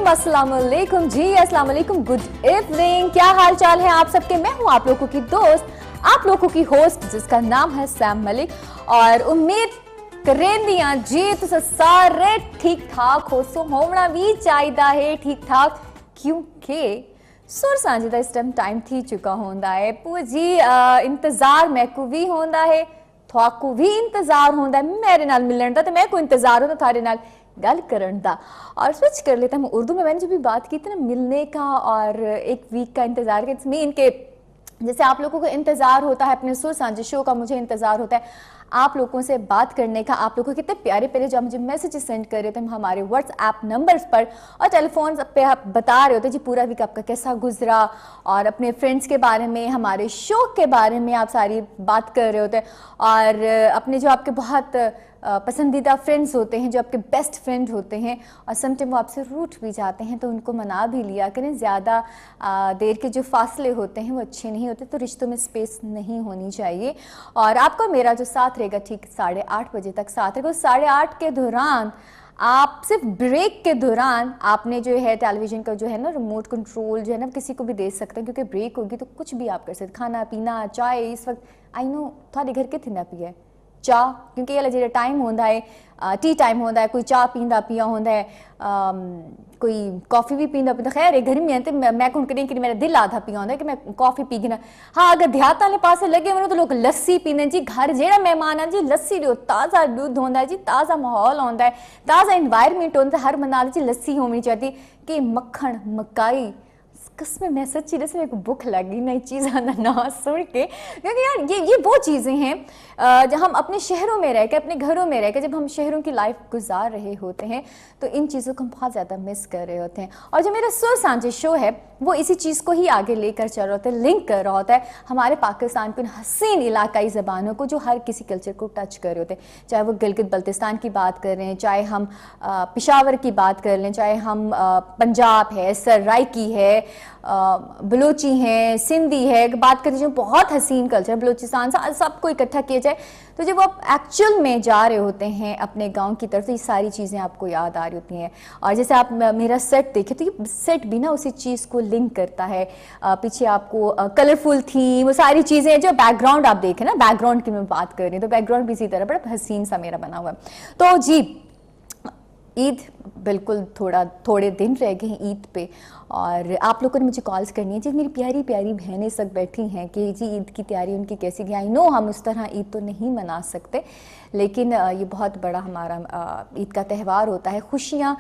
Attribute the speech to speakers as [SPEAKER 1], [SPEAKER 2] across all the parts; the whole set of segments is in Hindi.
[SPEAKER 1] वालेकुम, अस्सलाम वालेकुम जी, अस्सलाम वालेकुम, गुड इवनिंग। क्या हाल चाल है आप सबके? मैं हूँ आप लोगों की दोस्त, आप लोगों की होस्ट, जिसका नाम है सैम मलिक। और उम्मीद करेंदियां जी तुस सारे ठीक ठाक हो सो होना भी चाहिए है ठीक ठाक, क्योंकि सुर सांझे का इस टाइम थी चुका होंदा है। पू जी इंतजार मैकू भी होंदा है, थोकू भी इंतजार होंदा है मेरे नाल मिलन दा, ते मैं को इंतजार होंदा थारे नाल गल करन दा। और स्विच कर लेते हैं उर्दू में। मैंने जब भी बात की थी ना मिलने का और एक वीक का इंतजार का, इट्स मीन के जैसे आप लोगों को इंतजार होता है अपने सुर सांझे शो का, मुझे इंतजार होता है आप लोगों से बात करने का। आप लोगों को कितने प्यारे प्यारे जो मुझे मैसेजेस सेंड कर रहे थे हमारे व्हाट्सएप नंबर्स पर और टेलीफोन पे, आप बता रहे होते जी पूरा वीक आपका कैसा गुजरा, और अपने फ्रेंड्स के बारे में, हमारे शो के बारे में आप सारी बात कर रहे होते, और अपने जो आपके बहुत पसंदीदा फ्रेंड्स होते हैं, जो आपके बेस्ट फ्रेंड होते हैं, और समटाइम वो आपसे रूठ भी जाते हैं, तो उनको मना भी लिया करें। ज़्यादा देर के जो फासले होते हैं वो अच्छे नहीं होते, तो रिश्तों में स्पेस नहीं होनी चाहिए। और आपका मेरा जो साथ रहेगा ठीक 8:30 बजे तक साथ रहेगा। 8:30 के दौरान आप सिर्फ ब्रेक के दौरान आपने जो है टेलीविज़न का जो है ना रिमोट कंट्रोल जो है ना किसी को भी दे सकते हैं, क्योंकि ब्रेक होगी तो कुछ भी आप कर सकते, खाना पीना चाय। इस वक्त आई नो थोड़े घर के थिंदा पिया चाह, क्योंकि ये जो टाइम होता है टी टाइम होता है, कोई चाह पींदा पिया होता है, कोई कॉफ़ी भी पींदा पिया। खैर गर्मी है तो मैं कौन करें कि मेरा दिल आधा पिया होता है कि मैं कॉफ़ी पी गिना। हाँ अगर देहात वाले पास लगे वनो तो लोग लस्सी पींदे जी। घर जेड़ा मेहमान है जी लस्सी लो, ताज़ा दूध होता है जी, ताज़ा माहौल होता है, ताज़ा इन्वायरमेंट होता है, हर बंदा जी लस्सी होनी चाहिए कि मक्खन मकाई। कसम मैं सच्ची जैसे मेरे को भूख लगी नई चीज़ ना सुन के, क्योंकि यार ये वो चीज़ें हैं जब हम अपने शहरों में रह के, अपने घरों में रह के, जब हम शहरों की लाइफ गुजार रहे होते हैं तो इन चीज़ों को हम बहुत ज़्यादा मिस कर रहे होते हैं। और जो मेरा सुर सांझे शो है वो इसी चीज़ को ही आगे लेकर चल रहा होता है, लिंक कर रहा होता है हमारे पाकिस्तान के हसीन इलाकाई ज़बानों को जो हर किसी कल्चर को टच कर रहे होते हैं। चाहे वो गिलगित बल्तिस्तान की बात कर रहे हैं, चाहे हम पेशावर की बात कर लें, चाहे हम पंजाब है, सराइकी है, बलोची हैं, सिंधी है, बात करें जो बहुत हसीन कल्चर बलोचिस्तान से सबको इकट्ठा किया जाए, तो जब आप एक्चुअल में जा रहे होते हैं अपने गांव की तरफ तो ये सारी चीज़ें आपको याद आ रही होती हैं। और जैसे आप मेरा सेट देखें तो ये सेट भी ना उसी चीज़ को लिंक करता है। पीछे आपको कलरफुल थीम, वो सारी चीज़ें जो बैकग्राउंड आप देखें ना, बैकग्राउंड की मैं बात कर रही हूँ तो बैकग्राउंड भी इसी तरह बड़ा हसीन सा मेरा बना हुआ है। तो जी ईद बिल्कुल थोड़े दिन रह गए हैं ईद पे, और आप लोगों ने मुझे कॉल्स करनी है जी। मेरी प्यारी प्यारी बहनें सब बैठी हैं कि जी ईद की तैयारी उनकी कैसी गई। आई नो हम उस तरह ईद तो नहीं मना सकते, लेकिन ये बहुत बड़ा हमारा ईद का त्यौहार होता है। खुशियाँ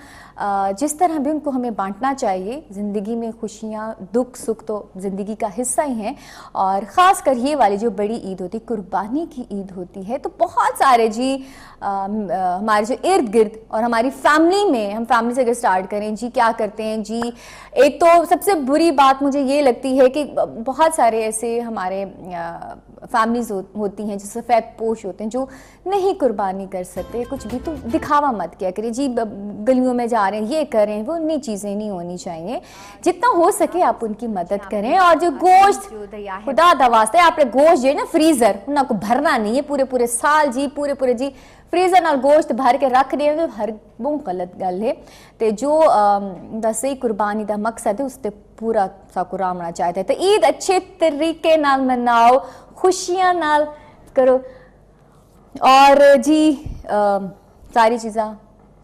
[SPEAKER 1] जिस तरह भी उनको हमें बांटना चाहिए ज़िंदगी में, खुशियाँ दुख सुख तो ज़िंदगी का हिस्सा ही हैं। और ख़ास कर ये वाली जो बड़ी ईद होती है, कुर्बानी की ईद होती है, तो बहुत सारे जी हमारे जो इर्द गिर्द और हमारी फैमिली में, हम फैमिली से अगर स्टार्ट करें जी क्या करते हैं जी। एक तो सबसे बुरी बात मुझे ये लगती है कि बहुत सारे ऐसे हमारे फैमिलीज होती हैं जो सफ़ेद पोश होते हैं, जो नहीं कुर्बानी कर सकते कुछ भी, तो दिखावा मत किया करिए जी। गलियों में जा रहे हैं ये कर रहे हैं, वो नई चीज़ें नहीं होनी चाहिए। जितना हो सके आप उनकी मदद करें। और जो गोश्त खुदा दा वास्ते आपने गोश्त जो है ना फ्रीज़र उनको भरना नहीं है पूरे साल जी, पूरे जी फ्रीज़र नाल गोश्त भर के रख रहे हैं, हर बहुत गलत गल है। तो जो सही कुर्बानी का मकसद है उस पर पूरा साकू रामना चाहते हैं। तो ईद अच्छे तरीके नाल मनाओ, खुशियां नाल करो। और जी सारी चीज़ें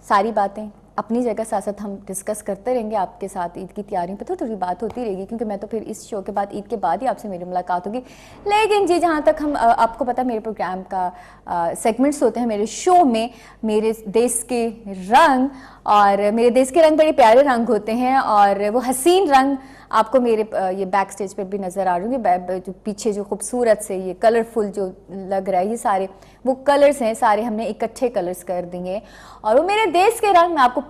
[SPEAKER 1] सारी बातें अपनी जगह साथ साथ हम डिस्कस करते रहेंगे आपके साथ। ईद की तैयारियों पे थोड़ी बात होती रहेगी, क्योंकि मैं तो फिर इस शो के बाद ईद के बाद ही आपसे मेरी मुलाकात होगी। लेकिन जी जहाँ तक हम आपको पता मेरे प्रोग्राम का सेगमेंट्स होते हैं मेरे शो में, मेरे देश के रंग, और मेरे देश के रंग बड़े प्यारे रंग होते हैं, और वो हसीन रंग आपको मेरे ये बैक स्टेज पर भी नज़र आ रही होंगे। जो पीछे जो खूबसूरत से ये कलरफुल जो लग रहा है, ये सारे वो कलर्स हैं, सारे हमने इकट्ठे कलर्स कर दिए। और वो मेरे देश के रंग मैं आपको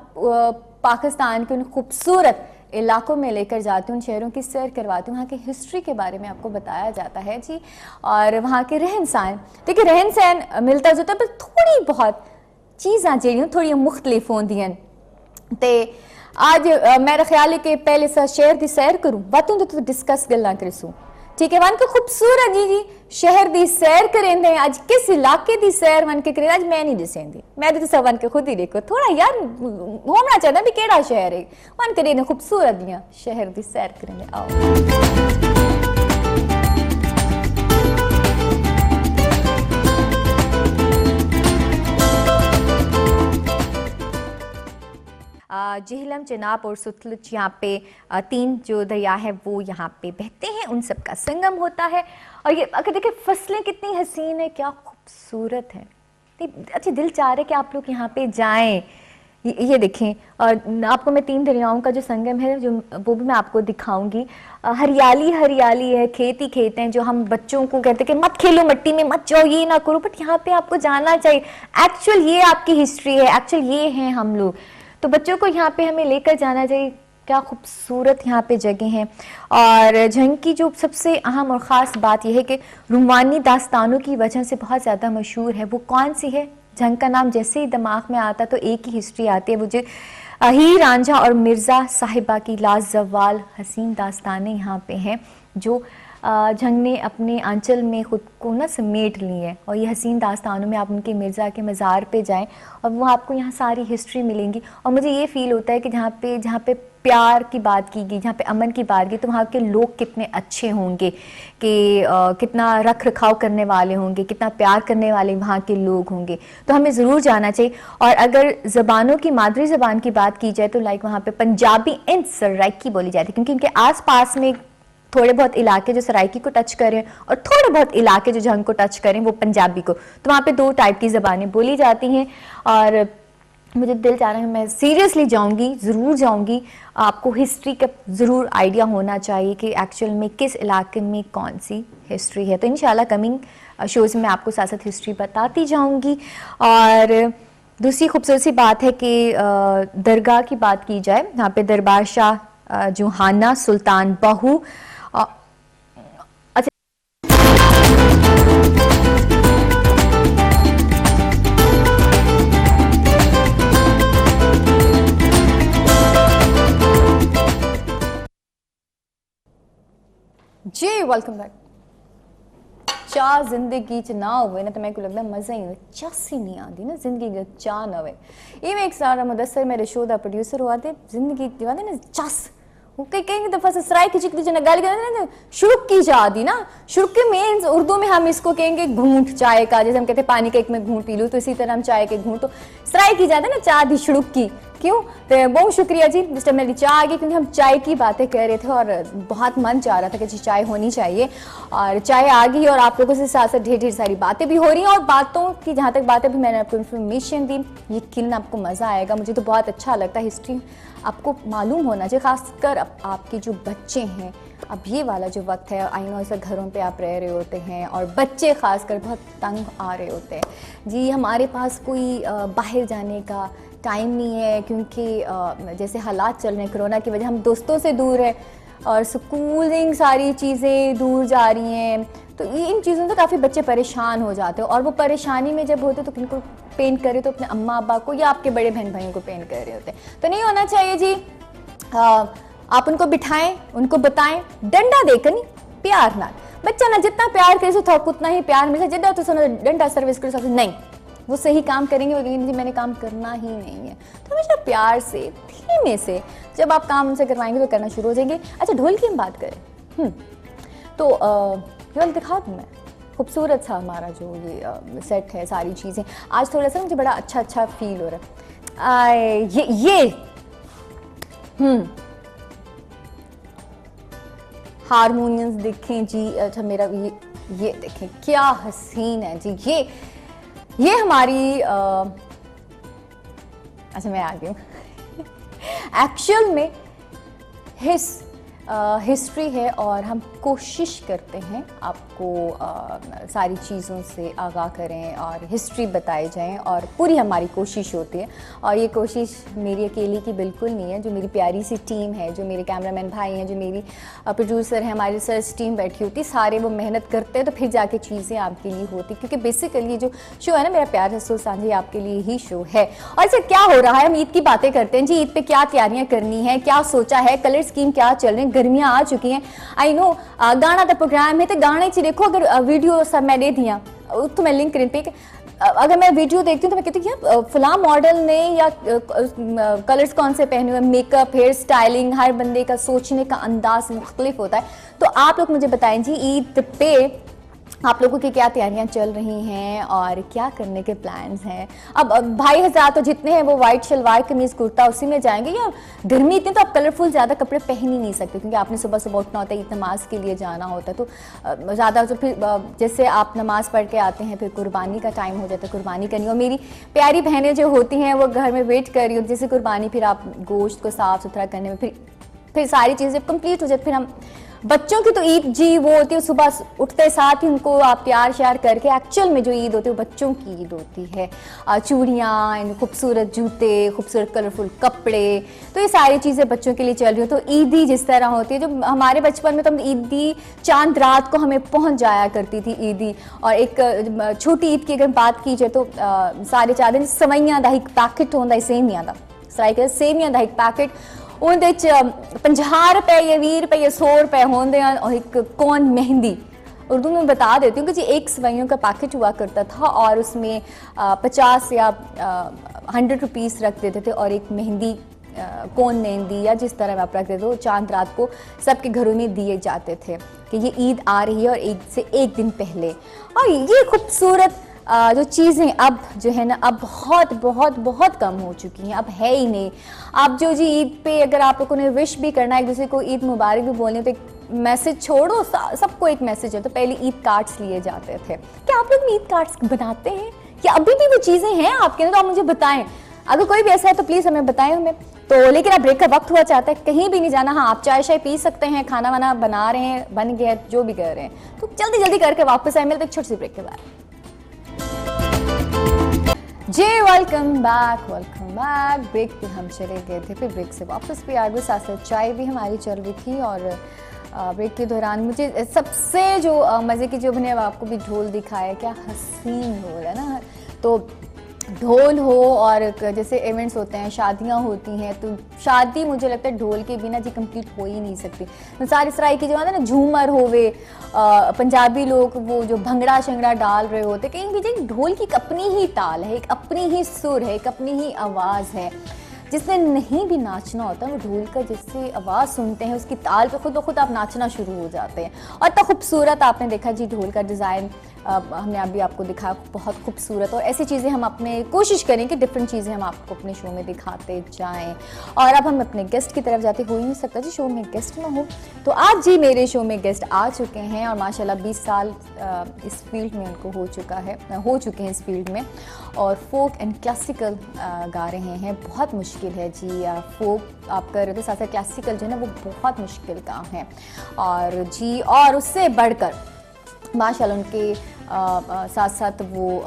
[SPEAKER 1] पाकिस्तान के उन खूबसूरत इलाकों में लेकर जाती हूँ, उन शहरों की सैर करवाती हूँ, वहाँ की हिस्ट्री के बारे में आपको बताया जाता है जी। और वहाँ के रहन सहन, देखिए रहन सहन मिलता जुलता, पर थोड़ी बहुत चीज़ां जी थोड़ी मुख्तलिफ होंदियां। ते आज मेरा ख्याल है कि पहले शहर की सैर करूँ बातों तो डिस्कस गल्लां करूँ ठीक है, वन को खूबसूरत जी शहर दी सैर करेंदे हैं। आज किस इलाके दी सैर वन के करें, आज मैं नहीं दसेंदी, मैं तो सब वन के खुद ही देखो थोड़ा यार होना चाहिए भी केड़ा शहर है वन करे ने खूबसूरत दियां शहर दी सैर करेंगे। आओ झेलम, चिनाब और सतलुज यहाँ पे तीन जो दरिया है वो यहाँ पे बहते हैं, उन सब का संगम होता है। और ये अगर देखें फसलें कितनी हसीन है, क्या खूबसूरत है। अच्छा दिल चाह रहा है कि आप लोग यहाँ पे जाएं। ये देखें, और आपको मैं तीन दरियाओं का जो संगम है जो वो भी मैं आपको दिखाऊंगी। हरियाली हरियाली है, खेत ही खेत हैं। जो हम बच्चों को कहते हैं कि मत खेलो मिट्टी में, मत जाओ, ये ना करो, बट यहाँ पे आपको जाना चाहिए। एक्चुअल ये आपकी हिस्ट्री है, एक्चुअल ये हैं हम लोग, तो बच्चों को यहाँ पे हमें लेकर जाना चाहिए। क्या खूबसूरत यहाँ पे जगह हैं। और झंग की जो सबसे अहम और ख़ास बात यह है कि रूमानी दास्तानों की वजह से बहुत ज़्यादा मशहूर है। वो कौन सी है? झंग का नाम जैसे ही दिमाग में आता तो एक ही हिस्ट्री आती है, मुझे हीर रांझा और मिर्ज़ा साहिबा की लाजवाल हसीन दास्तानें यहाँ पे हैं जो झंग ने अपने आंचल में ख़ुद को ना समेट ली है। और ये हसीन दास्तानों में आप उनके मिर्ज़ा के मज़ार पे जाएं और वो आपको यहाँ सारी हिस्ट्री मिलेंगी। और मुझे ये फ़ील होता है कि जहाँ पे प्यार की बात की गई, जहाँ पे अमन की बात की, तो वहाँ के लोग कितने अच्छे होंगे, कि कितना रख रखाव करने वाले होंगे, कितना प्यार करने वाले वहाँ के लोग होंगे। तो हमें ज़रूर जाना चाहिए। और अगर ज़बानों की मादरी ज़बान की बात की जाए तो लाइक वहाँ पे पंजाबी एंड सराइकी बोली जाती है, क्योंकि उनके आस पास में थोड़े बहुत इलाके जो सराइकी को टच करें और थोड़े बहुत इलाके जो झंग को टच करें वो पंजाबी को, तो वहाँ पे दो टाइप की ज़बानें बोली जाती हैं। और मुझे दिल चाह रहा है मैं सीरियसली जाऊँगी, ज़रूर जाऊँगी। आपको हिस्ट्री का ज़रूर आइडिया होना चाहिए कि एक्चुअल में किस इलाके में कौन सी हिस्ट्री है। तो इंशाल्लाह कमिंग शोज़ में आपको साथ साथ हिस्ट्री बताती जाऊँगी। और दूसरी खूबसूरत सी बात है कि दरगाह की बात की जाए, यहाँ पे दरबार शाह जोहाना सुल्तान बहू जी वेलकम बैक। चाह जिंदगी च ना होवे ना तो मेरे को लगता मजा ही चस ही नहीं आती ना जिंदगी चाह ना होवे। ये मैं एक सारा मुदस्सर मेरे शो का प्रोड्यूसर हुआ थे, जिंदगी दिवाते ना चस वो कई दफा ससुराल की चिकनी जना गाल करते शुरुक की चाह दी ना। शुरुक के मीन्स उर्दू में हम इसको कहेंगे घूंट चाय का, जैसे हम कहते हैं पानी का एक में घूंट पी लूँ, तो इसी तरह हम चाय के घूंट, तो सराय की जाता है ना चाह दी शुरुक की। क्यों? तो बहुत शुक्रिया जी, जिस टाइम मेरी चाय आ गई, क्योंकि हम चाय की बातें कर रहे थे और बहुत मन चाह रहा था कि जी चाय होनी चाहिए। और चाय आ गई और आप लोगों से साथ साथ ढेर सारी बातें भी हो रही हैं। और बातों की जहाँ तक बातें भी मैंने आपको इन्फॉर्मेशन दी, यकीन आपको मज़ा आएगा। मुझे तो बहुत अच्छा लगता है, हिस्ट्री आपको मालूम होना चाहिए, खासकर आपके जो बच्चे हैं। अब ये वाला जो वक्त है, आई नो ऐसा घरों पे आप रह रहे होते हैं और बच्चे खासकर बहुत तंग आ रहे होते हैं जी। हमारे पास कोई बाहर जाने का टाइम नहीं है, क्योंकि जैसे हालात चल रहे हैं कोरोना की वजह, हम दोस्तों से दूर है और स्कूलिंग सारी चीज़ें दूर जा रही हैं। तो इन चीज़ों से काफ़ी बच्चे परेशान हो जाते हैं। और वो परेशानी में जब होते तो किनको पेन करे, तो अपने अम्मा अब्बा को या आपके बड़े बहन भाइयों को पेन कर रहे होते हैं। तो नहीं होना चाहिए जी। आप उनको बिठाएं, उनको बताएं, डंडा देकर नहीं, प्यार ना। बच्चा ना जितना प्यार करे तो थोड़ा उतना ही प्यार मिले। जितना तो सुनो डंडा सर्विस करो सबसे नहीं, वो सही काम करेंगे, वो कहेंगे मैंने काम करना ही नहीं है। तो हमेशा प्यार से, धीमे से जब आप काम उनसे करवाएंगे तो करना शुरू हो जाएंगे। अच्छा ढोल की हम बात करें तो ढोल दिखा दूँ मैं, खूबसूरत सा हमारा जो ये सेट है, सारी चीज़ें। आज थोड़ा सा मुझे बड़ा अच्छा फील हो रहा है। ये हारमोनियम्स देखें जी। अच्छा मेरा ये देखें क्या हसीन है जी। ये हमारी अच्छा मैं आ गई हूँ एक्चुअल में हिस्ट्री है और हम कोशिश करते हैं आपको को सारी चीज़ों से आगाह करें और हिस्ट्री बताई जाएं, और पूरी हमारी कोशिश होती है। और ये कोशिश मेरी अकेली की बिल्कुल नहीं है, जो मेरी प्यारी सी टीम है, जो मेरे कैमरामैन भाई हैं, जो मेरी प्रोड्यूसर हैं, हमारी रिसर्च टीम बैठी होती, सारे वो मेहनत करते हैं, तो फिर जाके चीज़ें आपके लिए होती। क्योंकि बेसिकली ये जो शो है ना, मेरा प्यार रसूल सांझी, आपके लिए ही शो है। और सर क्या हो रहा है, हम ईद की बातें करते हैं जी, ईद पे क्या तैयारियां करनी है, क्या सोचा है, कलर स्कीम क्या चल रहे हैं, गर्मियां आ चुकी हैं। आई नो गाना का प्रोग्राम है, तो गाने च देखो, अगर वीडियो सब मैं दे दिया तो मैं लिंक करें पे, अगर मैं वीडियो देखती हूँ तो मैं कहती हूँ यार फलां मॉडल ने या कलर्स कौन से पहने हुए, मेकअप, हेयर स्टाइलिंग, हर बंदे का सोचने का अंदाज मुख्तलिफ होता है। तो आप लोग मुझे बताएं जी, ईद पे आप लोगों की क्या तैयारियां चल रही हैं और क्या करने के प्लान्स हैं। अब भाई हज़रात तो जितने हैं वो वाइट शलवार कमीज़ कुर्ता उसी में जाएंगे, या गर्मी इतनी तो आप कलरफुल ज़्यादा कपड़े पहन ही नहीं सकते, क्योंकि आपने सुबह सुबह उठना होता है, ईद नमाज के लिए जाना होता है। तो ज़्यादा तो फिर जैसे आप नमाज़ पढ़ के आते हैं, फिर कुर्बानी का टाइम हो जाता है, कुर्बानी करनी। और मेरी प्यारी बहनें जो होती हैं वो घर में वेट कर रही होती, जैसे कुर्बानी, फिर आप गोश्त को साफ़ सुथरा करने में फिर सारी चीज़ें कंप्लीट हो जाती। फिर हम बच्चों की तो ईद जी वो होती है, सुबह उठते साथ ही उनको आप तैयार श्यार करके, एक्चुअल में जो ईद होती है वो बच्चों की ईद होती है। चूड़ियाँ, खूबसूरत जूते, खूबसूरत कलरफुल कपड़े, तो ये सारी चीज़ें बच्चों के लिए चल रही हो। तो ईदी जिस तरह होती है, जो हमारे बचपन में तो ईदी चांद रात को हमें पहुँच जाया करती थी ईदी। और एक छोटी ईद की अगर बात की जाए तो 4.5 दिन सवैयां दा एक पैकेट होंदा सेवियां दा, सराई सेवियां दा एक पैकेट, उनदे 50 रुपए या 20 रुपए या 100 रुपए होंदे हैं। और एक कौन मेहंदी, उर्दू में बता देती हूँ कि जी एक सवैयों का पैकेट हुआ करता था, और उसमें 50 या 100 रुपीस रख देते थे, और एक मेहंदी, कौन मेहंदी या जिस तरह आप रख देते हो, चांद रात को सबके घरों में दिए जाते थे कि ये ईद आ रही है, और ईद से एक दिन पहले। और ये खूबसूरत जो चीज़ें अब जो है ना, अब बहुत बहुत बहुत कम हो चुकी हैं, अब है ही नहीं। आप जो जी ईद पे अगर आप लोगों ने विश भी करना है, एक दूसरे को ईद मुबारक भी बोलनी है, तो एक मैसेज छोड़ो, सबको एक मैसेज है। तो पहले ईद कार्ड्स लिए जाते थे। क्या आप लोग ईद कार्ड्स बनाते हैं, या अभी भी वो चीज़ें हैं आपके? तो आप मुझे बताएं, अगर कोई भी ऐसा है तो प्लीज़ हमें बताएं हमें। तो लेकिन अब ब्रेक का वक्त हुआ चाहता है, कहीं भी नहीं जाना। हाँ, आप चाय शाय पी सकते हैं, खाना वाना बना रहे हैं, बन गया, जो भी कर रहे हैं, तो जल्दी जल्दी करके वापस आए। मिलते एक छोटी सी ब्रेक के बाद। जी वेलकम बैक। ब्रेक पे हम चले गए थे, फिर ब्रेक से वापस भी आ गए, साथ साथ चाय भी हमारी चल रही थी। और ब्रेक के दौरान मुझे सबसे जो मज़े की जो मैंने आपको भी ढोल दिखाया, क्या हसीन ढोल है ना। तो ढोल हो, और जैसे इवेंट्स होते हैं, शादियां होती हैं, तो शादी मुझे लगता है ढोल के बिना जी कंप्लीट हो ही नहीं सकती। सारी सराय की जो है ना, झूमर होवे, पंजाबी लोग वो जो भंगड़ा शंगड़ा डाल रहे होते, कहीं भी जी ढोल की एक अपनी ही ताल है, एक अपनी ही सुर है, एक अपनी ही आवाज़ है। जिसने नहीं भी नाचना होता है, वो ढोल का जिससे आवाज़ सुनते हैं, उसकी ताल पे खुद ब खुद आप नाचना शुरू हो जाते हैं। और इतना खूबसूरत आपने देखा जी ढोल का डिज़ाइन, हमने अभी आपको दिखाया, बहुत खूबसूरत। और ऐसी चीज़ें हम अपने कोशिश करें कि डिफरेंट चीज़ें हम आपको अपने शो में दिखाते जाएं। और अब हम अपने गेस्ट की तरफ जाते, हो ही नहीं सकता जी शो में गेस्ट ना हो। तो आज जी मेरे शो में गेस्ट आ चुके हैं, और माशाल्लाह 20 साल इस फील्ड में उनको हो चुके हैं इस फील्ड में, और फोक एंड क्लासिकल गा रहे हैं। बहुत मुश्किल है जी, फोक आप कर रहे हो तो साथ साथ क्लासिकल जो है ना, वो बहुत मुश्किल काम है। और जी, और उससे बढ़कर माशाल्लाह उनके साथ साथ वो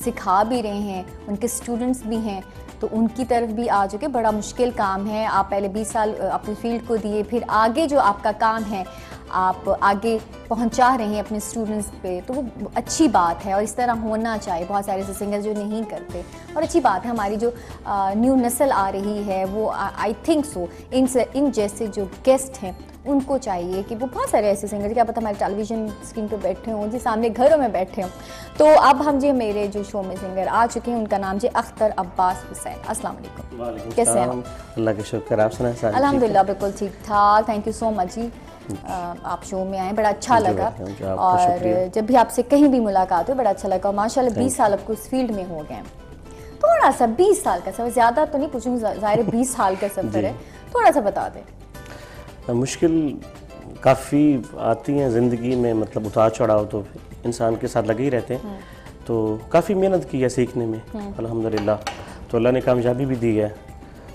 [SPEAKER 1] सिखा भी रहे हैं, उनके स्टूडेंट्स भी हैं, तो उनकी तरफ भी आ चुके। बड़ा मुश्किल काम है, आप पहले 20 साल अपनी फील्ड को दिए, फिर आगे जो आपका काम है आप आगे पहुंचा रहे हैं अपने स्टूडेंट्स पे, तो वो अच्छी बात है, और इस तरह होना चाहिए। बहुत सारे ऐसे सिंगर्स जो नहीं करते, और अच्छी बात है। हमारी जो न्यू नस्ल आ रही है, वो आई थिंक सो इन जैसे जो गेस्ट हैं उनको चाहिए कि वो, बहुत सारे ऐसे सिंगर, क्या पता हमारे टेलीविज़न स्क्रीन पे बैठे हों जी, सामने घरों में बैठे हों। तो अब हम जी मेरे जो शो में सिंगर आ चुके हैं, उनका नाम जी अख्तर अब्बास हुसैन। अस्सलाम वालेकुम, कैसे हैं?
[SPEAKER 2] अल्लाह के शुक्र, आप सुनाएं?
[SPEAKER 1] अल्हम्दुलिल्लाह बिल्कुल ठीक ठाक, थैंक यू सो मच जी। आप शो में आए, बड़ा अच्छा लगा, और जब भी आपसे कहीं भी मुलाकात हो बड़ा अच्छा लगा। माशाल्लाह 20 साल आपको इस फील्ड में हो गए। थोड़ा सा 20 साल का सफ़र, ज़्यादा तो नहीं पूछूंगी, ज़ाहिर 20 साल का सफ़र है, थोड़ा सा बता दें।
[SPEAKER 2] मुश्किल काफ़ी आती हैं ज़िंदगी में, मतलब उतार चढ़ाव तो इंसान के साथ लगे ही रहते हैं। तो काफ़ी मेहनत की है सीखने में, अल्हम्दुलिल्लाह, तो अल्लाह ने कामयाबी भी दी है।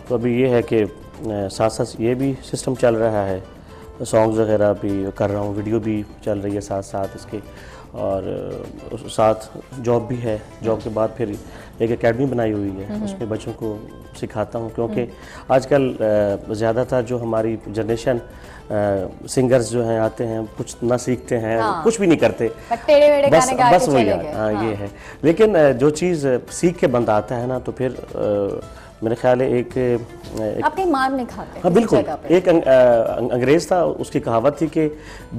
[SPEAKER 2] तो अभी ये है कि साथ साथ ये भी सिस्टम चल रहा है सॉन्ग्स वगैरह भी कर रहा हूँ, वीडियो भी चल रही है साथ साथ इसके, और साथ जॉब भी है। जॉब के बाद फिर एक एकेडमी बनाई हुई है, उसमें बच्चों को सिखाता हूँ, क्योंकि आजकल ज़्यादातर जो हमारी जनरेशन सिंगर्स जो हैं आते हैं, कुछ ना सीखते हैं, कुछ भी नहीं करते, बस वही हाँ ये है। लेकिन जो चीज़ सीख के बंदा आता है ना, तो फिर मेरे ख्याल है एक
[SPEAKER 1] आपके मार नहीं खाते।
[SPEAKER 2] हाँ बिल्कुल। एक अंग्रेज़ था, उसकी कहावत थी कि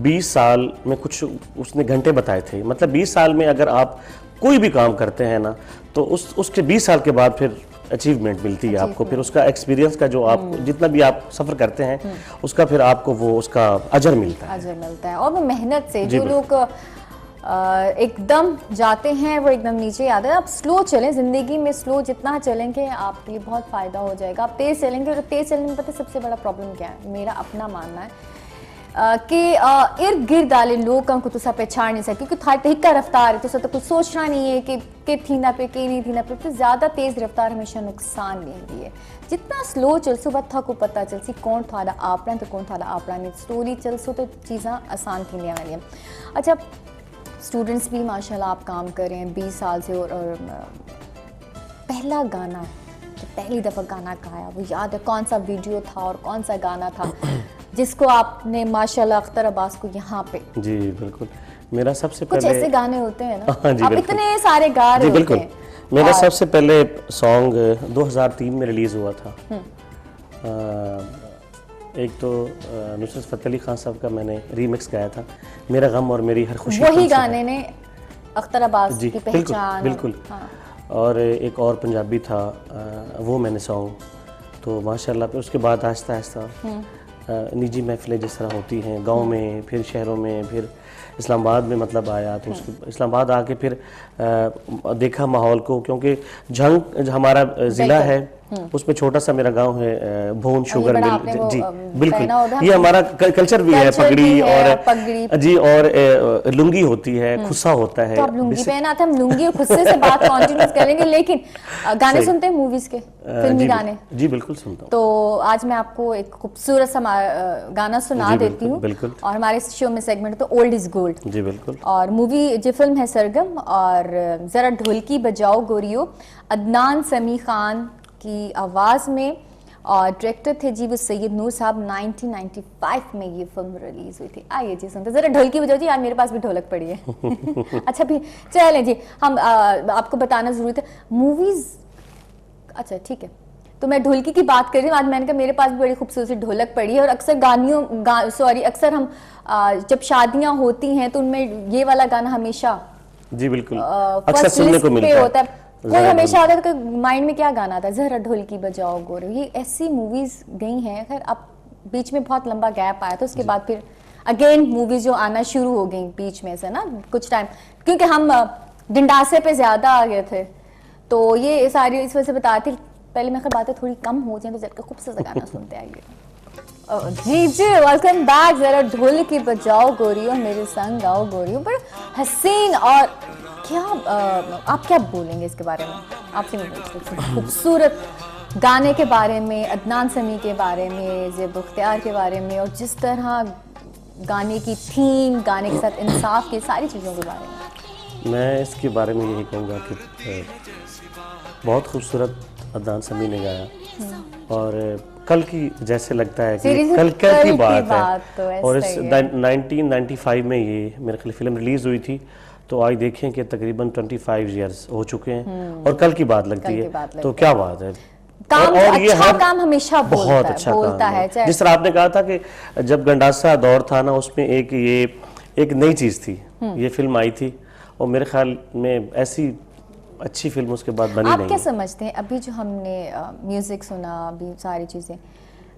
[SPEAKER 2] 20 साल में कुछ उसने घंटे बताए थे। मतलब 20 साल में अगर आप कोई भी काम करते हैं ना, तो उसके 20 साल के बाद फिर अचीवमेंट मिलती है आपको, फिर उसका एक्सपीरियंस का जो आप जितना भी आप सफ़र करते हैं उसका फिर आपको वो उसका अजर मिलता है।
[SPEAKER 1] और वो मेहनत से जो लोग एकदम जाते हैं वो एकदम नीचे आते हैं। आप स्लो चलें, ज़िंदगी में स्लो जितना चलेंगे आप लिए बहुत फ़ायदा हो जाएगा। आप तेज़ चलेंगे, और तेज़ चलने में पता है सबसे बड़ा प्रॉब्लम क्या है, मेरा अपना मानना है कि इर्द गिर्द वाले लोग को तुसा पहचान नहीं सकते, क्योंकि थाई हिक्का रफ्तार है, तुसा तो कुछ सोचना नहीं है कि थीना पे के नहीं थीना पे। तो ज़्यादा तेज़ रफ्तार हमेशा नुकसान देती है। जितना स्लो चलसो बत्था को पता चलसी कौन थारा आपड़ा तो कौन थारा आपड़ा नहीं। स्लोली चलसो तो चीज़ें आसान थी वाली हैं। अच्छा, स्टूडेंट्स भी माशाल्लाह आप काम कर रहे हैं 20 साल से, और पहला गाना, तो पहली दफ़ा गाना गाया वो याद है? कौन सा वीडियो था और कौन सा गाना था जिसको आपने माशाल्लाह अख्तर अब्बास को यहाँ पे?
[SPEAKER 2] जी बिल्कुल, मेरा सबसे
[SPEAKER 1] कुछ
[SPEAKER 2] पहले
[SPEAKER 1] ऐसे गाने होते हैं ना,
[SPEAKER 2] हाँ, जी,
[SPEAKER 1] आप इतने सारे गा रहे होते हैं।
[SPEAKER 2] मेरा सबसे पहले सॉन्ग 2003 में रिलीज़ हुआ था। एक तो नुसरत फ़तेह अली खान साहब का मैंने रीमिक्स गाया था, मेरा गम और मेरी हर खुशी।
[SPEAKER 1] वही गाने ने अख्तर अब्बास की पहचान।
[SPEAKER 2] बिल्कुल। और एक और पंजाबी था, वो मैंने सॉन्ग, तो माशाल्लाह फिर उसके बाद आहिस्ता आहिस्ता निजी महफिलें जिस तरह होती हैं गांव में, फिर शहरों में, फिर इस्लामाबाद में मतलब आया, तो उसके इस्लामाबाद आके फिर देखा माहौल को, क्योंकि झंग हमारा ज़िला है, उसमें छोटा सा मेरा गांव है भून शुगर मिल। जी बिल्कुल, ये हमारा कल्चर भी है, पगड़ी और जी, और लुंगी होती है, खुस्सा होता है।
[SPEAKER 1] तो आप लुंगी पहना था, हम लुंगी और खुस्से से बात कंटिन्यू करेंगे, लेकिन गाने सुनते हैं मूवीज के, फिल्मी गाने?
[SPEAKER 2] जी बिल्कुल सुनता हूँ।
[SPEAKER 1] तो आज मैं आपको एक खूबसूरत सा गाना सुना देती हूँ, और हमारे शो में सेगमेंट तो ओल्ड इज गोल्ड।
[SPEAKER 2] जी बिल्कुल।
[SPEAKER 1] और मूवी जो फिल्म है सरगम, और ज़रा ढोलकी बजाओ गोरियो, अदनान समी खान की आवाज़ में, और डायरेक्टर थे जी वो सैयद नूर साहब। 1995 में ये फिल्म रिलीज हुई थी। आइए जी सुनते, ज़रा ढोलकी बजाओ जी। यार मेरे पास भी ढोलक पड़ी है। अच्छा भी चलें जी, हम आपको बताना ज़रूरी था मूवीज़। अच्छा ठीक है, तो मैं ढोलकी की बात कर रही हूँ आज। मैंने कहा मेरे पास भी बड़ी खूबसूरत ढोलक पड़ी है, और अक्सर अक्सर हम जब शादियाँ होती हैं तो उनमें ये वाला गाना हमेशा
[SPEAKER 2] जी बिल्कुल अक्सर सुनने को मिलता
[SPEAKER 1] होता है। कोई हमेशा आता है तो माइंड में क्या गाना आता है, ज़रा ढोलकी बजाओ गोरे। ये ऐसी मूवीज गई हैं। खैर अब बीच में बहुत लंबा गैप आया था, उसके बाद फिर अगेन मूवीज जो आना शुरू हो गई बीच में से ना कुछ टाइम, क्योंकि हम डिंडासे पे ज्यादा आ गए थे, तो ये सारी इस वजह से बताती। पहले मैं बातें थोड़ी कम हो जाए तो जरा खूबसूरत गाना सुनते आइए। जी जी, वेलकम बैक। जरा ढोलकी बजाओ गोरियों, मेरे संग गाओ गोरियों। बड़ा हसीन, और क्या आप क्या बोलेंगे इसके बारे में? आपसे मैं पूछती, खूबसूरत गाने के बारे में, अदनान समी के बारे में, ज़ेब अख्तियार के बारे में, और जिस तरह गाने की थीम, गाने के साथ इंसाफ की सारी चीज़ों के बारे में।
[SPEAKER 2] मैं इसके बारे में यही कहूँगा कि बहुत खूबसूरत अदनान समी ने गाया, और कल की जैसे लगता है कि कल की बात है। तो और इस 1995 में ये मेरे ख्याल फिल्म रिलीज़ हुई थी, तो आज देखें कि तकरीबन 25 ईयर्स हो चुके हैं, और कल की बात लगती है, तो क्या बात है।
[SPEAKER 1] काम और ये अच्छा काम हमेशा
[SPEAKER 2] बहुत अच्छा बोलता है। जिस तरह आपने कहा था कि जब गंडासा दौर था ना, उसमें एक नई चीज़ थी, ये फिल्म आई थी, और मेरे ख्याल में ऐसी अच्छी फिल्म उसके बाद बनी नहीं।
[SPEAKER 1] आप क्या समझते हैं, अभी जो हमने म्यूज़िक सुना, अभी सारी चीज़ें,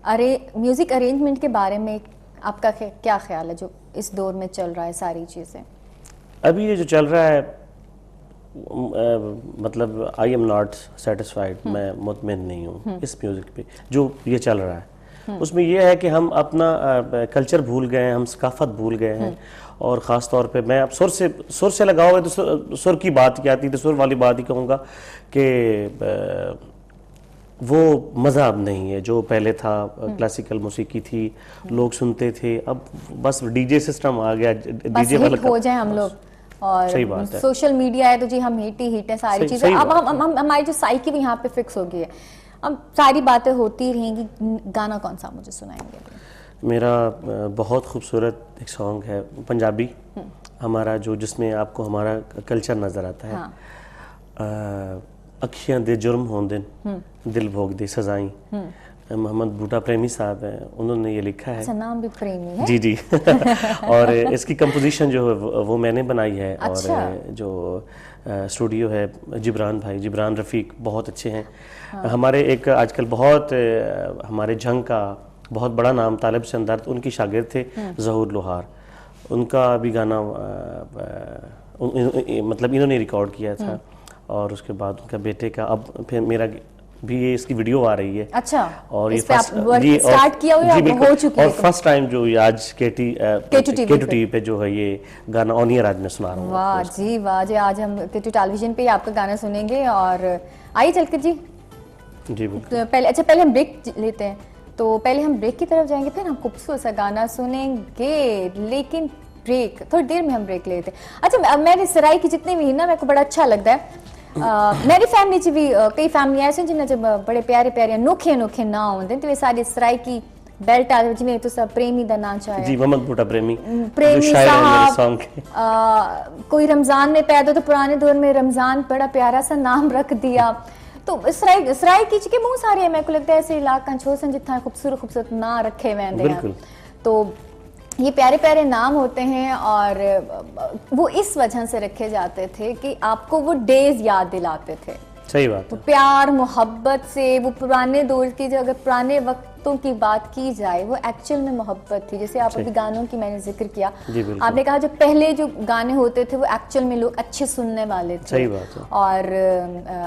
[SPEAKER 1] अरे म्यूज़िक अरेंजमेंट के बारे में आपका क्या ख्याल है जो इस दौर में चल रहा है सारी चीज़ें?
[SPEAKER 2] अभी ये जो चल रहा है, मतलब आई एम नॉट सेटिस्फाइड, मैं मुतमिन नहीं हूँ इस म्यूज़िक पे जो ये चल रहा है। उसमें ये है कि हम अपना कल्चर भूल गए हैं, हम सकाफत भूल गए हैं, और ख़ास तौर पे मैं अब सुर से लगा हुआ है, तो सुर की बात क्या आती है, तो सुर वाली बात ही कहूँगा कि वो मज़ा अब नहीं है जो पहले था। क्लासिकल मौसीकी थी, लोग सुनते थे, अब बस डीजे सिस्टम आ गया,
[SPEAKER 1] बस
[SPEAKER 2] डीजे वाला
[SPEAKER 1] हिट हो जाए हम लोग, और
[SPEAKER 2] सही बात है।
[SPEAKER 1] सोशल मीडिया है तो जी हम हिट ही हिट है सारी चीजें।
[SPEAKER 2] सही
[SPEAKER 1] अब
[SPEAKER 2] बात
[SPEAKER 1] हम हमारी जो साइकी भी यहाँ पे फिक्स हो गई है, अब सारी बातें होती रहेंगी। गाना कौन सा मुझे सुनाएंगे?
[SPEAKER 2] मेरा बहुत खूबसूरत एक सॉन्ग है पंजाबी हमारा, जो जिसमें आपको हमारा कल्चर नज़र आता है।
[SPEAKER 1] हाँ।
[SPEAKER 2] अखियां दे जुर्म होंदे दिल भोग दे सजाई, मोहम्मद बूटा प्रेमी साहब हैं, उन्होंने ये लिखा है।
[SPEAKER 1] अच्छा, नाम भी प्रेमी है?
[SPEAKER 2] जी जी और इसकी कंपोजिशन जो है वो मैंने बनाई है।
[SPEAKER 1] अच्छा।
[SPEAKER 2] और जो स्टूडियो है जिब्रान भाई, जिब्रान रफ़ीक बहुत अच्छे हैं। हाँ। हमारे एक आजकल बहुत हमारे जंग का बहुत बड़ा नाम तालिब चंदर्द, उनकी शागिर्द थे ज़हूर लोहार, उनका भी गाना मतलब इन्होंने रिकॉर्ड किया था। और उसके बाद उनका बेटे का, अब फिर मेरा भी ये इसकी वीडियो आ रही है।
[SPEAKER 1] अच्छा,
[SPEAKER 2] और ये
[SPEAKER 1] स्टार्ट किया हुआ है, हो चुकी है?
[SPEAKER 2] और फर्स्ट टाइम जो ये आज केटू टीवी पे जो है ये गाना ऑन ईयर आज मैं सुना रहा हूँ।
[SPEAKER 1] वाह जी वाह जी, आज हम केटू टेलीविजन पे आपका गाना सुनेंगे। और आइए चलकर जी
[SPEAKER 2] बिल्कुल।
[SPEAKER 1] पहले हम ब्रेक लेते हैं, तो पहले हम ब्रेक की तरफ जाएंगे, फिर हम खूबसूरत सा गाना सुनेंगे। लेकिन ब्रेक थोड़ी देर में हम ब्रेक लेते हैं। अच्छा, मेरी सराय की जितनी भी है ना, मेरे को बड़ा अच्छा लगता है। मेरी फैमिली च भी कई फैमिली ऐसे जिन्हें जब बड़े प्यारे प्यारे अनोखे अनोखे ना होंगे, तो वे सारी सराय की बेल्ट आ जिवें तो सब प्रेमी दा नाम चाहे
[SPEAKER 2] जी, मोहम्मद बूटा प्रेमी
[SPEAKER 1] साहब। कोई रमजान में पैदा, तो पुराने दौर में रमजान बड़ा प्यारा सा नाम रख दिया। तो सराय की के बहुत सारे मेरे को लगता है ऐसे इलाका छो सन जितना खूबसूरत खूबसूरत ना रखे वेंदे हैं। तो ये प्यारे प्यारे नाम होते हैं, और वो इस वजह से रखे जाते थे कि आपको वो डेज याद दिलाते थे।
[SPEAKER 2] सही बात
[SPEAKER 1] तो प्यार मोहब्बत से, वो पुराने दौर की, जो अगर पुराने वक्तों की बात की जाए, वो एक्चुअल में मोहब्बत थी। जैसे आप अभी गानों की मैंने जिक्र किया, आपने कहा जो पहले जो गाने होते थे वो एक्चुअल में लोग अच्छे सुनने वाले थे।
[SPEAKER 2] सही बात है।
[SPEAKER 1] और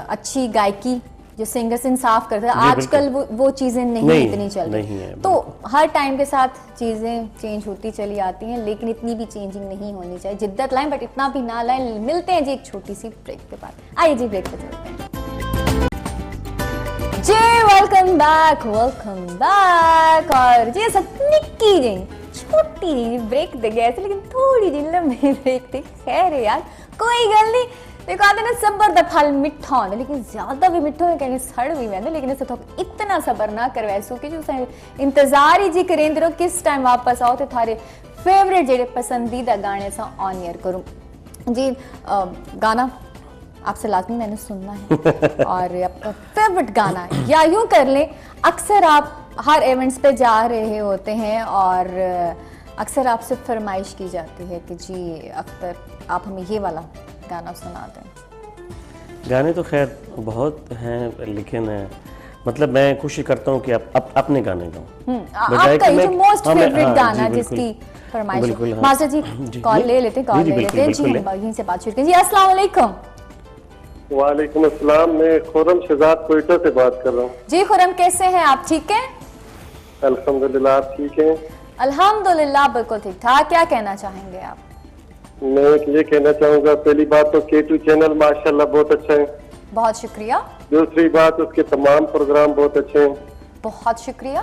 [SPEAKER 1] अच्छी गायकी जो सिंगर्स इंसाफ करते हैं। आजकल वो चीजें नहीं इतनी चल रही। तो हर टाइम के साथ चीजें चेंज होती चली आती हैं, लेकिन इतनी भी चेंजिंग नहीं होनी चाहिए। जिद्दत लाएं बट इतना भी ना लाएं। मिलते हैं जी एक छोटी सी ब्रेक के बाद। आइए जी ब्रेक पे चलते हैं जी। वेलकम बैक और जी सब निक्की जी छोटी जी ब्रेक दे गए थे, लेकिन थोड़ी जी लंबी ब्रेक थी। खैर यार कोई गल नहीं, देखो आते ना सबर दा फल मिठा होंदा, लेकिन ज्यादा भी मिठा हो कहने सड़ भी वेंदा। लेकिन इस तो इतना सबर ना करवैसो कि जो इंतजार ही जी करेंदे रहो किस टाइम वापस आओ, तो थारे फेवरेट जेडे पसंदीदा गाने सा ऑन एयर करूं जी। गाना आपसे लाजमी मैंने सुनना है और आपका फेवरेट गाना है, या यूं कर लें अक्सर आप हर इवेंट्स पे जा रहे होते हैं और अक्सर आपसे फरमाइश की जाती है कि जी अख्तर आप हमें ये वाला गाना सुना दें।
[SPEAKER 2] गाने तो खैर बहुत हैं, लेकिन मतलब मैं कोशिश करता हूँ कि अपने गाने गाऊं।
[SPEAKER 1] आपका जो मोस्ट फेवरेट गाना जिसकी फरमाइश। मास्टर जी कॉल ले लेते हैं जी, हम यहीं से बात शुरू करें जी। अस्सलाम वालेकुम।
[SPEAKER 3] वालेकुम अस्सलाम, मैं खुरम शहजाद कोयटा से बात कर रहा हूँ।
[SPEAKER 1] जी खुरम, कैसे हैं आप? ठीक हैं
[SPEAKER 3] अल्हम्दुलिल्लाह, आप ठीक हैं?
[SPEAKER 1] अल्हम्दुलिल्लाह बिल्कुल ठीक ठाक। क्या कहना चाहेंगे आप?
[SPEAKER 3] मैं ये कहना चाहूँगा, पहली बात तो केटू चैनल माशाल्लाह बहुत अच्छा है।
[SPEAKER 1] बहुत शुक्रिया।
[SPEAKER 3] दूसरी बात उसके तमाम प्रोग्राम बहुत अच्छे हैं।
[SPEAKER 1] बहुत शुक्रिया।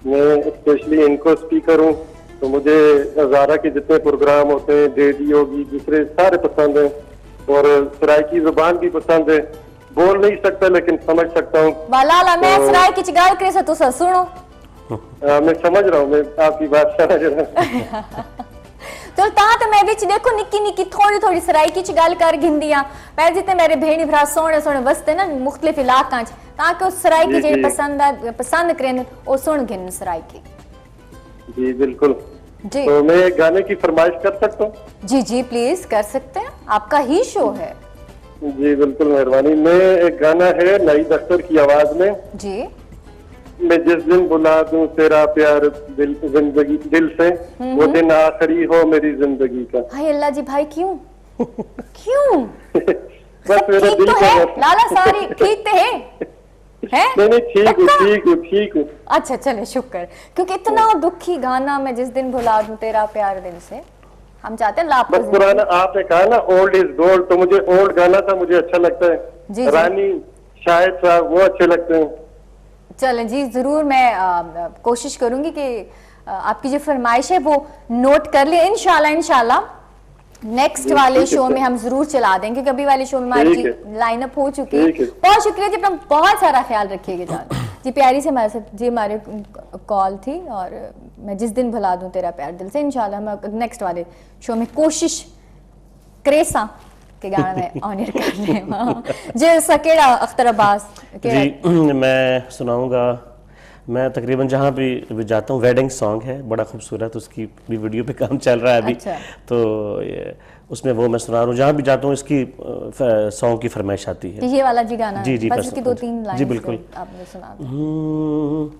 [SPEAKER 3] मैं स्पेशली इनको स्पीकर हूँ, तो मुझे हजारा के जितने प्रोग्राम होते हैं, रेडियो भी दूसरे सारे पसंद हैं, और सराइकी जुबान भी पसंद है। बोल नहीं सकता लेकिन समझ सकता हूँ।
[SPEAKER 1] वाला मैं सराइकी च गल करे तो सुनो।
[SPEAKER 3] मैं समझ रहा हूँ, मैं आपकी बात समझ रहा हूँ।
[SPEAKER 1] चलो तो मैं विच देखो निक्की निक्की थोड़ी थोड़ी सराइकी च गल कर गिंदियां पहले जितने मेरे भेणी भरा सोने सोने बसते ना मुख्तलिफ इलाका च, ताकि उस सराइकी जे पसंद करें वो सुन गिन सराइकी।
[SPEAKER 3] जी बिल्कुल
[SPEAKER 1] जी।
[SPEAKER 3] तो मैं गाने की फरमाइश कर सकता हूँ?
[SPEAKER 1] जी जी प्लीज कर सकते हैं, आपका ही शो है।
[SPEAKER 3] जी बिल्कुल मेहरबानी। मैं एक गाना है नईद अख्तर की आवाज में
[SPEAKER 1] जी।
[SPEAKER 3] मैं जिस दिन बुला दूं तेरा प्यार दिल जिंदगी दिल से, वो दिन आखिरी हो मेरी जिंदगी का।
[SPEAKER 1] हाय अल्लाह जी भाई क्यों क्यों?
[SPEAKER 3] बस मेरा
[SPEAKER 1] ठीक
[SPEAKER 3] दिल
[SPEAKER 1] तो है लाला, सारी ठीक तो है?
[SPEAKER 3] नहीं ठीक हूँ।
[SPEAKER 1] अच्छा चले शुक्र, क्योंकि इतना दुखी गाना मैं जिस दिन भुला दूं तेरा प्यार दिल से, हम चाहते हैं लाभ।
[SPEAKER 3] बस पुराना आपने कहा ना ओल्ड इज गोल्ड, तो मुझे ओल्ड गाना था मुझे अच्छा लगता है।
[SPEAKER 1] जी,
[SPEAKER 3] रानी शाहिद साहब वो अच्छे लगते हैं।
[SPEAKER 1] चलें जी, जरूर मैं कोशिश करूंगी कि आपकी जो फरमाइश है वो नोट कर ले। इंशाल्लाह इंशाल्लाह नेक्स्ट वाले शो में हम जरूर चला देंगे, क्योंकि अभी वाले शो में हमारी जी लाइनअप हो चुकी है। बहुत शुक्रिया जी, अपना बहुत सारा ख्याल रखिएगा जान जी। प्यारी से हमारे साथ जी हमारे कॉल थी, और मैं जिस दिन भुला दूं तेरा प्यार दिल से, इंशाल्लाह हम नेक्स्ट वाले शो में कोशिश करेसा के गाना में ऑनर कर ले जे सकेड़ा अख्तर अब्बास
[SPEAKER 2] जी। मैं सुनाऊंगा, मैं तकरीबन जहाँ भी जाता हूँ, वेडिंग सॉन्ग है बड़ा खूबसूरत, उसकी भी वीडियो पे काम चल रहा है अभी।
[SPEAKER 1] अच्छा।
[SPEAKER 2] तो उसमें वो मैं सुना रहा हूँ, जहाँ भी जाता हूँ इसकी सॉन्ग की फरमाइश आती है।
[SPEAKER 1] ये वाला जी गाना
[SPEAKER 2] जी जी,
[SPEAKER 1] बस इसकी 2-3 लाइन
[SPEAKER 2] जी बिल्कुल
[SPEAKER 1] आपने सुना दो।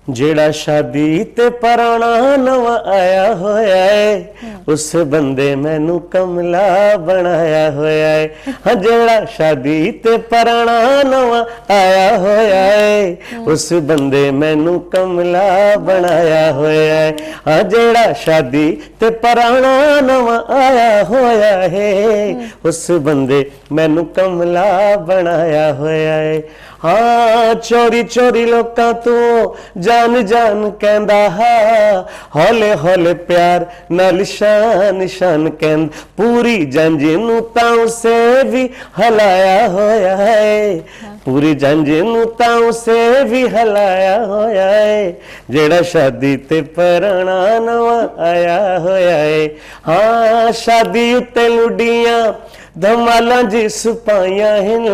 [SPEAKER 2] जेड़ा शादी ते पराना नवा आया होया है, उस बंदे मैनू कमला बनाया होया है। हाँ जेड़ा शादी ते पराना नवा आया होया है, उस बंदे मैनू कमला बनाया होया है। हाँ जेड़ा शादी ते पराना नवा आया होया है, उस बंदे मैनू कमला बनाया होया है। हाँ चोरी चोरी लोकां तो जान जान कहंदा हा, हौले हौले प्यार नाल शान शान कहंद, पूरी जंज नू तां से भी हलाया होया है, पूरी जंज नू तां से भी हलाया होया है। जेड़ा शादी ते पराना नवा आया होया है। हाँ शादी उत्ते लुडियां धमाला जिस पाइया हिन,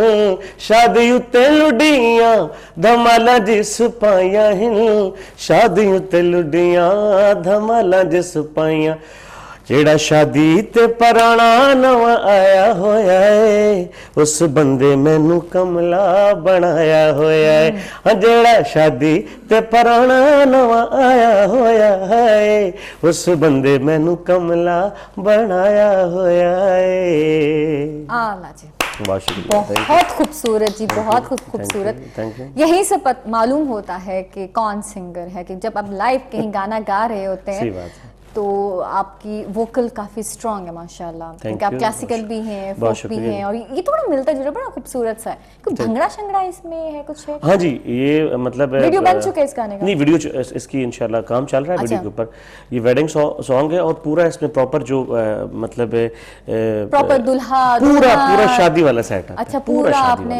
[SPEAKER 2] शादी उत्ते लुडियां धमाला जिस पाइया हिन, शादी उत्ते लुडियां धमाला जिस पाइया। जेड़ा शादी ते पराना नवा आया होया है, उस बंदे मैनू कमला बनाया होया है। हाँ जेड़ा शादी ते पराना नवा आया होया है, उस बंदे मैनू कमला बनाया होया है।
[SPEAKER 1] आला जी,
[SPEAKER 2] बहुत शुक्रिया,
[SPEAKER 1] बहुत खूबसूरत जी, बहुत खूबसूरत।
[SPEAKER 2] Thank you.
[SPEAKER 1] यही से मालूम होता है कि कौन सिंगर है, कि जब आप लाइव कहीं गाना गा रहे होते हैं
[SPEAKER 2] सही बात है।
[SPEAKER 1] तो आपकी वोकल काफी स्ट्रांग है माशाल्लाह, क्योंकि आप
[SPEAKER 2] you।
[SPEAKER 1] क्लासिकल भी हैं,
[SPEAKER 2] बहुत
[SPEAKER 1] फोक भी
[SPEAKER 2] शुक्रिया।
[SPEAKER 1] हैं, और ये थोड़ा मिलता जुलता बड़ा खूबसूरत सा है। कोई भंगड़ा शंगड़ा इसमें है, कुछ है?
[SPEAKER 2] हाँ जी, ये मतलब
[SPEAKER 1] वीडियो बन चुका है इस गाने का?
[SPEAKER 2] नहीं, वीडियो इसकी इंशाल्लाह काम चल रहा है वीडियो के ऊपर। ये वेडिंग सॉन्ग है, और पूरा इसमें प्रॉपर जो मतलब
[SPEAKER 1] प्रॉपर दुल्हा
[SPEAKER 2] पूरा शादी वाला सेटअप।
[SPEAKER 1] अच्छा, पूरा आपने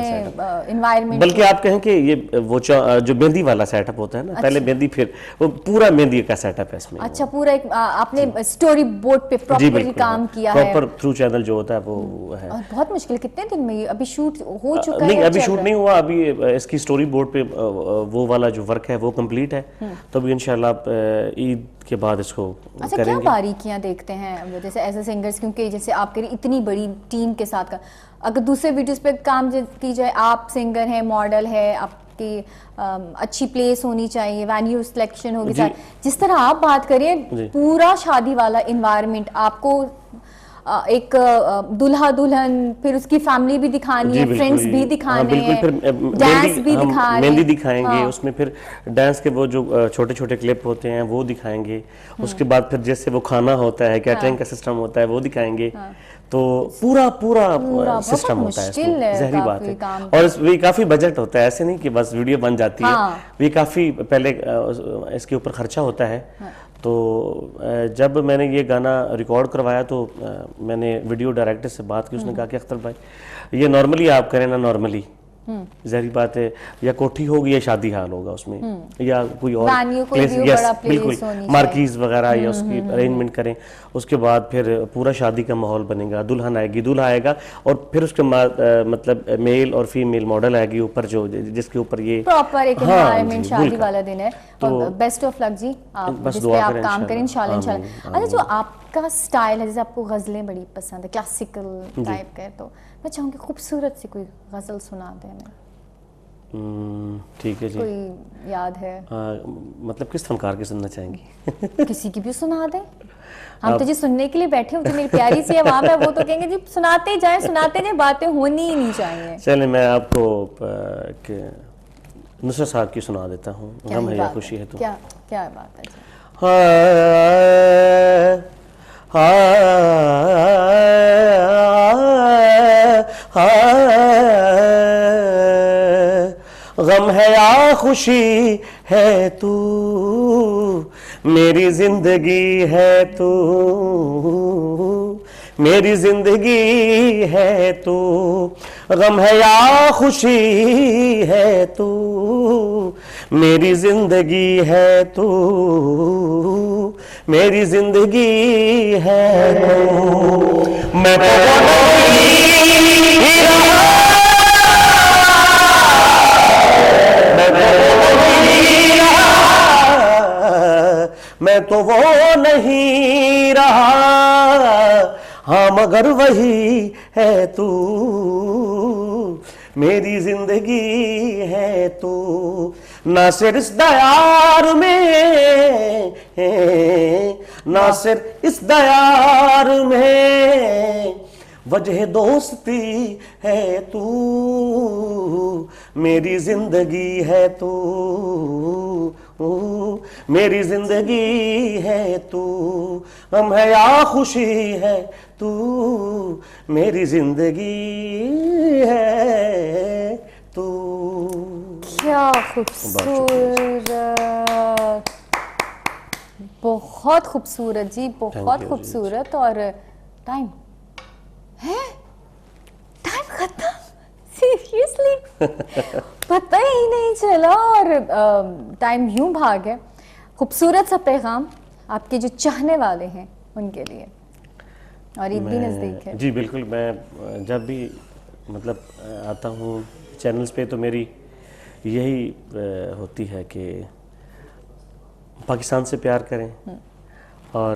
[SPEAKER 1] एनवायरनमेंट,
[SPEAKER 2] बल्कि आप कहें कि ये वो जो मेहंदी वाला सेटअप होता है ना, पहले मेहंदी फिर वो पूरा मेहंदी का सेटअप है इसमें।
[SPEAKER 1] अच्छा, पूरा एक आपने स्टोरी बोर्ड पे प्रॉपर्ली काम किया है,
[SPEAKER 2] प्रॉपर थ्रू चैनल जो होता है वो है।
[SPEAKER 1] और बहुत मुश्किल। कितने दिन में अभी शूट हो चुका है?
[SPEAKER 2] नहीं, अभी शूट नहीं हुआ, अभी इसकी स्टोरी बोर्ड पे वो वाला जो वर्क है वो कंप्लीट है, तो अभी इंशाल्लाह ईद के बाद इसको
[SPEAKER 1] अच्छा,
[SPEAKER 2] करेंगे।
[SPEAKER 1] क्या बारीकियां देखते हैं जैसे एज ए सिंगर्स, क्योंकि जैसे आपके इतनी बड़ी टीम के साथ का, अगर दूसरे वीडियोस पे काम की जाए, आप सिंगर हैं, मॉडल है, आपकी अच्छी प्लेस होनी चाहिए, वेन्यू सिलेक्शन होगी, जिस तरह आप बात करिए पूरा शादी वाला इन्वायरमेंट, आपको एक दुल्हा दुल्हन, फिर उसकी फैमिली भी दिखानी है, फ्रेंड्स भी दिखाने हैं, डांस भी दिखाने,
[SPEAKER 2] मेहंदी दिखाएंगे, उसमें फिर डांस के वो जो छोटे छोटे क्लिप होते हैं वो दिखाएंगे, उसके बाद फिर जैसे वो खाना होता है, कैटरिंग का सिस्टम होता है वो दिखाएंगे। तो पूरा सिस्टम होता है इसमें, जहरी बात है। और ये काफी बजट होता है, ऐसे नहीं कि बस वीडियो बन जाती है, ये काफी पहले इसके ऊपर खर्चा होता है। तो जब मैंने ये गाना रिकॉर्ड करवाया तो मैंने वीडियो डायरेक्टर से बात की, उसने कहा कि अख्तर भाई ये नॉर्मली आप करें ना, नॉर्मली जहरी बात है, या कोठी होगी या शादी हाल होगा उसमें, या कोई और प्लेस, बिल्कुल मार्कीज वगैरह, या उसकी अरेंजमेंट करें। उसके बाद फिर पूरा शादी का माहौल बनेगा, दुल्हन आएगी, दूल्हा आएगा, और फिर उसके बाद मतलब मेल और फीमेल मॉडल आएगी ऊपर, जो जिसके ऊपर ये
[SPEAKER 1] प्रॉपर एक एनवायरनमेंट शादी वाला दिन है। तो बेस्ट ऑफ लक जी, आप जिस पे आप काम करें इंशाल्लाह इंशाल्लाह। अच्छा, जो आपका स्टाइल है, जैसे आपको गजलें बड़ी पसंद है, क्लासिकल टाइप का है, तो मैं चाहूंगी खूबसूरत सी कोई गजल सुना दें।
[SPEAKER 2] ठीक है जी,
[SPEAKER 1] कोई याद है?
[SPEAKER 2] मतलब किस फनकार की सुनना चाहेंगी?
[SPEAKER 1] किसी की भी सुना दें, हम तो जी सुनने के लिए बैठे हो, जो मेरी प्यारी सी आवाम है वो तो कहेंगे जी सुनाते जाए, बातें होनी ही नहीं चाहिए।
[SPEAKER 2] चले मैं आपको नुसरत साहब की सुना देता हूँ, गम है या खुशी है तो।
[SPEAKER 1] क्या बात है जी।
[SPEAKER 2] है या खुशी है तू, मेरी जिंदगी है तू, मेरी जिंदगी है तू, गम है या खुशी है तू, मेरी जिंदगी है तू, मेरी जिंदगी है तू। मैं तो नहीं रहा, मैं तो वो नहीं रहा, हाँ मगर वही है तू, मेरी जिंदगी है तू। ना सिर इस दयार में, ना सिर इस दयार में, वजह दोस्ती है तू, मेरी जिंदगी है तू, मेरी जिंदगी है तू, गम है या खुशी है तू, मेरी जिंदगी है तू।
[SPEAKER 1] क्या खूबसूरत, बहुत खूबसूरत जी, बहुत खूबसूरत। और टाइम है, टाइम खत्म, सीरियसली पता ही नहीं चला और टाइम यूं भाग है। खूबसूरत सा पैगाम आपके जो चाहने वाले हैं उनके लिए, और ईद भी नज़दीक है।
[SPEAKER 2] जी बिल्कुल, मैं जब भी मतलब आता हूँ चैनल्स पे तो मेरी यही होती है कि पाकिस्तान से प्यार करें और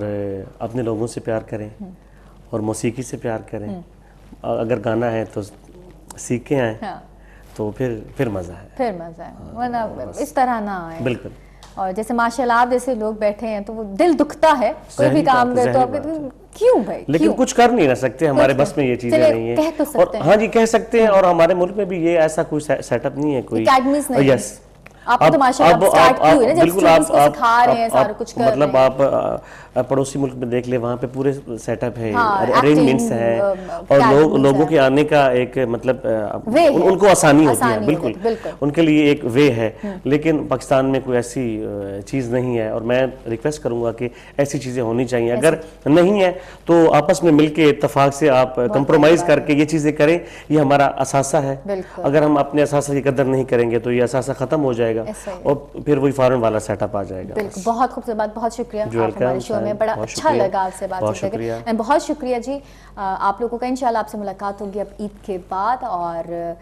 [SPEAKER 2] अपने लोगों से प्यार करें और मौसीकी से प्यार करें। अगर गाना है तो सीख के आएँ,
[SPEAKER 1] हाँ,
[SPEAKER 2] तो फिर मज़ा है,
[SPEAKER 1] फिर मज़ा है, वरना इस तरह ना आए।
[SPEAKER 2] बिल्कुल।
[SPEAKER 1] और जैसे माशाल्लाह आप जैसे लोग बैठे हैं तो वो दिल दुखता है, कोई भी
[SPEAKER 2] ज़ाहिर
[SPEAKER 1] काम
[SPEAKER 2] बात है,
[SPEAKER 1] करे तो आप
[SPEAKER 2] ज़ाहिर
[SPEAKER 1] कहते हैं, क्यों भाई,
[SPEAKER 2] लेकिन
[SPEAKER 1] क्यों?
[SPEAKER 2] कुछ कर नहीं ना सकते, हमारे बस में ये चीजें
[SPEAKER 1] चलिए,
[SPEAKER 2] नहीं है।
[SPEAKER 1] कह तो सकते हैं।
[SPEAKER 2] हाँ जी, कह सकते हैं। और हमारे मुल्क में भी ये ऐसा कोई सेटअप नहीं है, कोई
[SPEAKER 1] Academies नहीं है।
[SPEAKER 2] यस।
[SPEAKER 1] आपने तो माशाल्लाह स्टार्ट की हुई है ना, जब
[SPEAKER 2] बिल्कुल
[SPEAKER 1] स्टूडेंट्स को सिखा रहे हैं, सारा कुछ कर
[SPEAKER 2] मतलब
[SPEAKER 1] रहे हैं।
[SPEAKER 2] आप पड़ोसी मुल्क में देख ले, वहाँ पे पूरे सेटअप है,
[SPEAKER 1] हाँ,
[SPEAKER 2] अरेंजमेंट्स
[SPEAKER 1] acting,
[SPEAKER 2] हैं और
[SPEAKER 1] academies
[SPEAKER 2] लोगों
[SPEAKER 1] है।
[SPEAKER 2] के आने का एक मतलब
[SPEAKER 1] वे है।
[SPEAKER 2] उनको आसानी होती
[SPEAKER 1] आसानी
[SPEAKER 2] है,
[SPEAKER 1] हो
[SPEAKER 2] बिल्कुल
[SPEAKER 1] जाती, बिल्कुल।
[SPEAKER 2] उनके लिए एक वे है। लेकिन पाकिस्तान में कोई ऐसी चीज़ नहीं है, और मैं रिक्वेस्ट करूंगा कि ऐसी चीज़ें होनी चाहिए। अगर नहीं है तो आपस में मिलके इत्तेफाक से आप कंप्रोमाइज़ करके ये चीज़ें करें, ये हमारा असासा है।
[SPEAKER 1] बिल्कुल।
[SPEAKER 2] अगर हम अपने असासा की कदर नहीं करेंगे तो ये असासा ख़त्म हो जाएगा
[SPEAKER 1] ऐसा ही है।
[SPEAKER 2] और फिर वही फॉरेन वाला सेटअप आ जाएगा।
[SPEAKER 1] बिल्कुल, बहुत खूबसूरत बात, बहुत शुक्रिया। आप
[SPEAKER 2] वेलकम,
[SPEAKER 1] हमारे शो में, बड़ा
[SPEAKER 2] बहुत
[SPEAKER 1] अच्छा
[SPEAKER 2] शुक्रिया।
[SPEAKER 1] लगा आपसे बात
[SPEAKER 2] बहुत
[SPEAKER 1] करके।
[SPEAKER 2] शुक्रिया।
[SPEAKER 1] एंड बहुत शुक्रिया जी, आप लोगों का इंशाल्लाह आपसे मुलाकात होगी अब ईद के बाद। और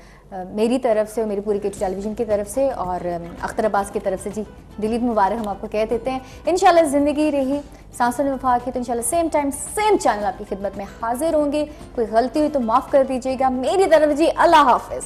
[SPEAKER 1] मेरी तरफ से और मेरी पूरी केटी टेलीविजन की तरफ से और अख्तर अब्बास की तरफ से जी दिल ईद मुबारक हम आपको कह देते हैं। इंशाल्लाह ज़िंदगी रही सांसों में वफा की तो इंशाल्लाह सेम टाइम सेम चैनल आपकी खिदमत में हाजिर होंगे। कोई गलती हुई तो माफ़ कर दीजिएगा। मेरी तरफ जी अल्लाह हाफिज़।